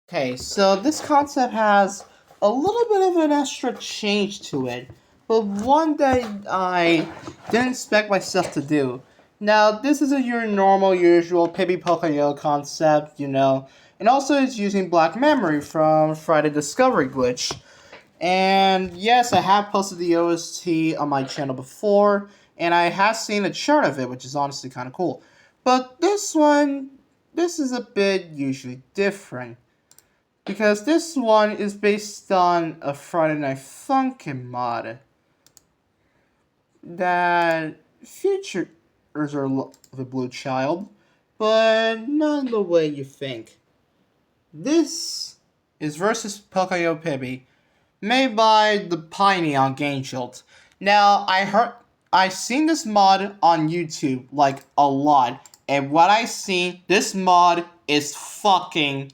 Okay, so this concept has a little bit of an extra change to it, but one that I didn't expect myself to do. Now, this isn't your normal, usual Pibby Pocoyo concept, and also it's using Black Memory from Friday Discovery Glitch. And yes, I have posted the OST on my channel before, and I have seen a chart of it, which is honestly kind of cool. But this is a bit usually different. Because this one is based on a Friday Night Funkin' mod that features the Blue Child, but not in the way you think. This is versus Pocoyo Pibby, made by the Pioneer Game Jolt. Now, I've seen this mod on YouTube like a lot, and what I seen, this mod is fucking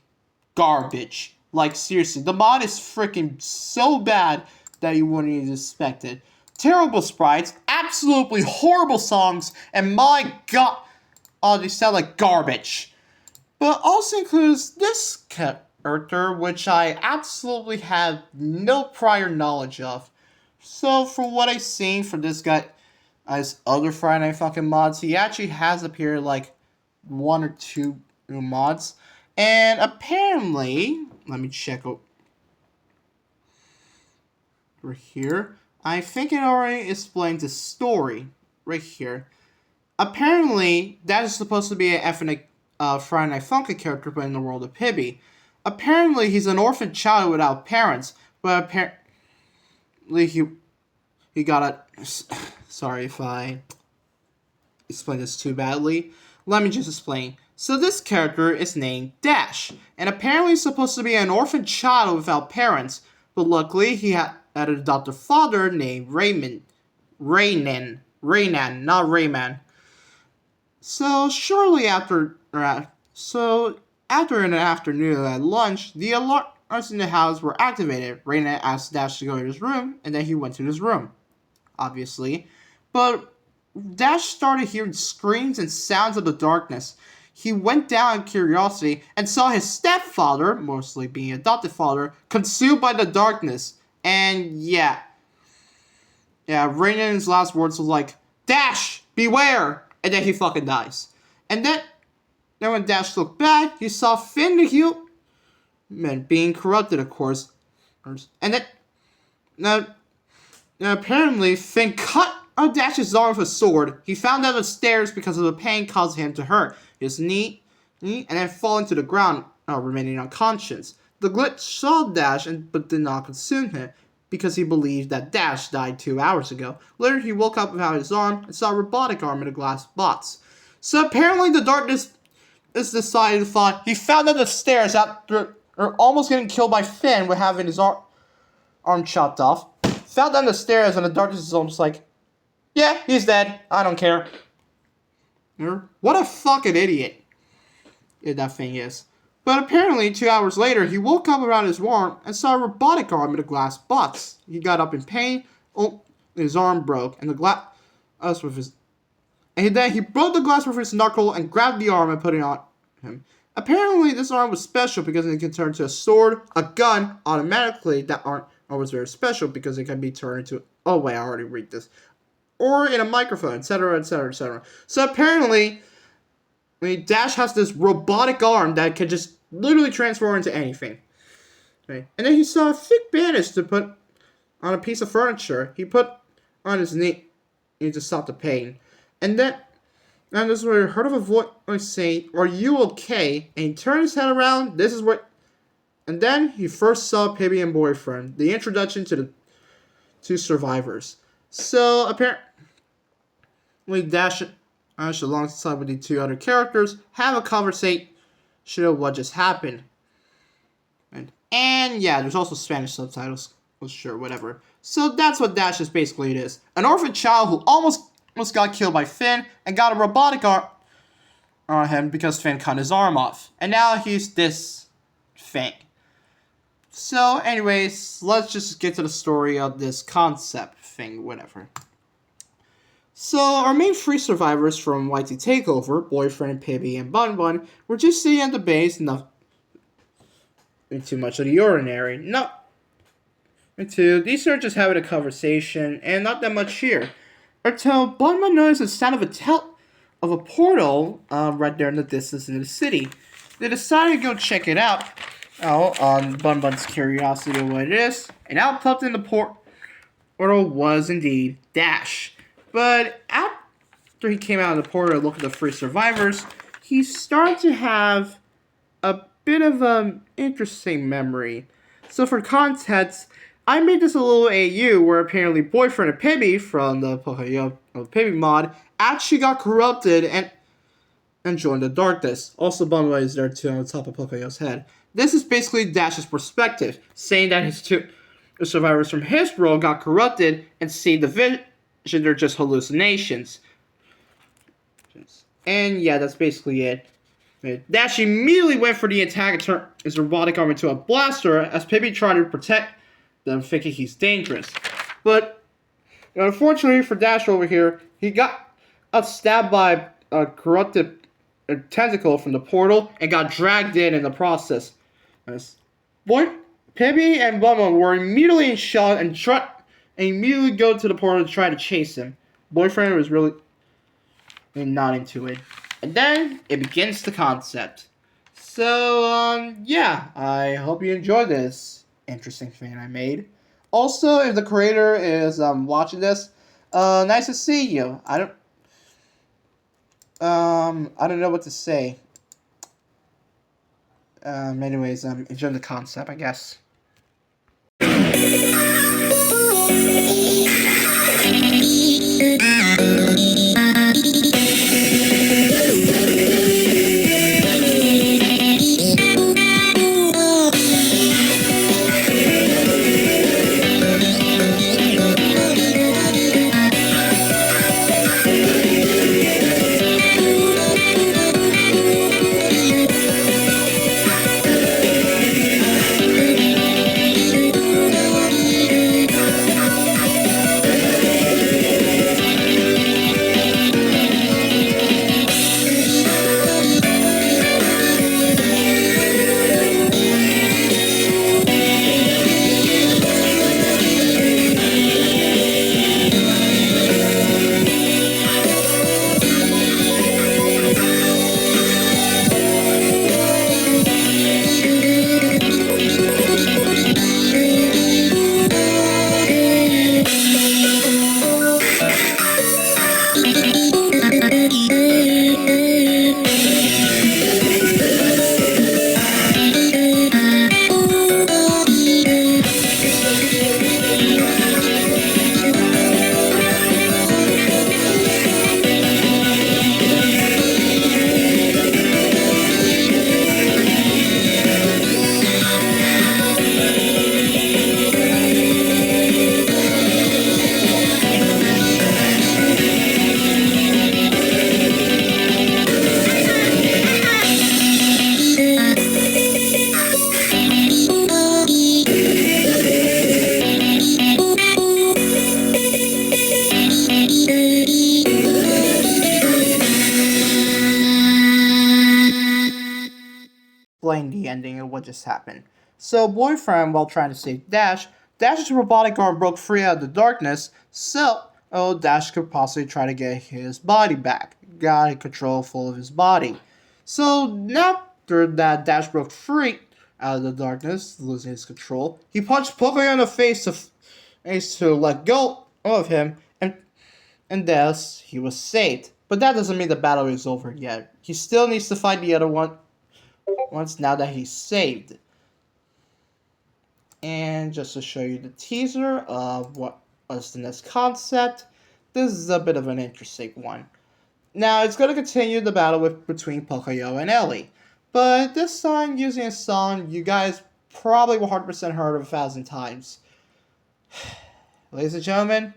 garbage. Like, seriously, the mod is freaking so bad that you wouldn't even expect it. Terrible sprites, absolutely horrible songs, and my god, oh, they sound like garbage. But also includes this character, which I absolutely have no prior knowledge of. So, from what I've seen for this guy, as other Friday Night fucking mods, he actually has appeared like one or two mods. And apparently, let me check over here. I think it already explains the story right here. Apparently, that is supposed to be an ethnic Friday Night Funkin' character, but in the world of Pibby. Apparently, he's an orphan child without parents, but apparently he got a. Sorry if I explain this too badly. Let me just explain. So this character is named Dash, and apparently he's supposed to be an orphan child without parents, but luckily he had an adopted father named Raynan, not Rayman. So shortly after, after an afternoon at lunch, the alarms in the house were activated. Raynan asked Dash to go to his room, and then he went to his room, obviously. But Dash started hearing screams and sounds of the darkness. He went down in curiosity and saw his stepfather, mostly being adopted father, consumed by the darkness. And Rainan's last words was like, "Dash, beware!" And then he fucking dies. And then when Dash looked back, he saw Finn the human being corrupted, of course. And then, now apparently, Finn cut Dash's arm with a sword. He found out the stairs because of the pain causing him to hurt his knee, and then falling to the ground, remaining unconscious. The glitch saw Dash, but did not consume him because he believed that Dash died 2 hours ago. Later, he woke up without his arm and saw a robotic arm in a glass box. So apparently, the darkness is decided to find. He found out the stairs after almost getting killed by Finn with having his arm chopped off. Fell down the stairs, and the darkness is almost like, yeah, he's dead. I don't care. What a fucking idiot that thing is. But apparently, 2 hours later, he woke up around his arm and saw a robotic arm in a glass box. He got up in pain. Oh, his arm broke, and the glass with his. And then he broke the glass with his knuckle and grabbed the arm and put it on him. Apparently, this arm was special because it can turn to a sword, a gun, automatically. That aren't always very special because it can be turned into. Oh wait, I already read this. Or in a microphone, etc., etc., etc. So apparently, Dash has this robotic arm that can just literally transform into anything. Okay. And then he saw a thick bandage to put on a piece of furniture. He put on his knee to stop the pain. And this is where he heard of a voice saying, "Are you okay?" And he turned his head around. This is what. And then he first saw Pibby and Boyfriend, the introduction to the two survivors. So apparently, Dash alongside with the two other characters have a conversation of what just happened. And yeah, there's also Spanish subtitles. Well, sure, whatever. So that's what Dash is basically it is. An orphan child who almost got killed by Finn and got a robotic arm on him because Finn cut his arm off. And now he's this thing. So anyways, let's just get to the story of this concept thing, whatever. So, our main three survivors from YT Takeover, Boyfriend, Pibby, and Bun Bun, were just sitting at the base, too much of the ordinary. No. And two, these are just having a conversation, and not that much here. Until Bunma notices the sound of a portal right there in the distance in the city. They decide to go check it out. On Bun's curiosity of what it is, and out popped in the portal was indeed Dash. But after he came out of the portal to look at the three survivors, he started to have a bit of an interesting memory. So for context, I made this a little AU where apparently Boyfriend of Pibby from the Pocoyo and Pibby mod actually got corrupted and joined the darkness. Also, Bunway is there too on the top of Pocoyo's head. This is basically Dash's perspective, saying that his two survivors from his world got corrupted and see the vision, they're just hallucinations. And yeah, that's basically it. Dash immediately went for the attack and turned his robotic arm into a blaster as Pibby tried to protect them, thinking he's dangerous. But unfortunately for Dash over here, he got stabbed by a corrupted tentacle from the portal and got dragged in the process. Pibby and Bumma were immediately in shock and immediately go to the portal to try to chase him. Boyfriend was really not into it. And then it begins the concept. So, yeah, I hope you enjoyed this interesting thing I made. Also, if the creator is watching this, nice to see you. I don't know what to say. Anyways, enjoy the concept, I guess. Explain the ending of what just happened. So, Boyfriend, while trying to save Dash's robotic arm broke free out of the darkness, so Dash could possibly try to get his body back, got control full of his body. So, now after that Dash broke free out of the darkness, losing his control, he punched Pocoyo in the face to let go of him, and thus he was saved. But that doesn't mean the battle is over yet. He still needs to fight the other one once now that he's saved. And just to show you the teaser of what was the next concept, this is a bit of an interesting one. Now, it's going to continue the battle between Pocoyo and Elly, but this time using a song you guys probably 100% heard of 1,000 times. Ladies and gentlemen,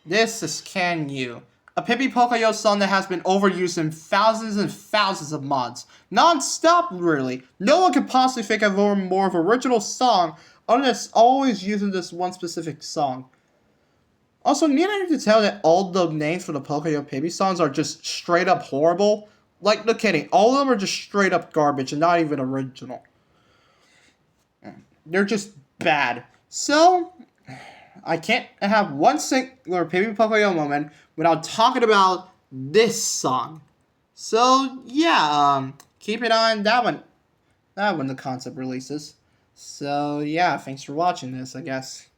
this is Can You, a Pibby Pocoyo song that has been overused in thousands and thousands of mods. Non-stop, really. No one could possibly think of a more of original song other than always using this one specific song. Also, need I need to tell that all the names for the Pocoyo Pibby songs are just straight up horrible? Like, no kidding, all of them are just straight up garbage and not even original. They're just bad. So, I can't have one singular Baby Pocoyo moment without talking about this song. So, yeah, keep it on that one. That when the concept releases. So, yeah, thanks for watching this, I guess.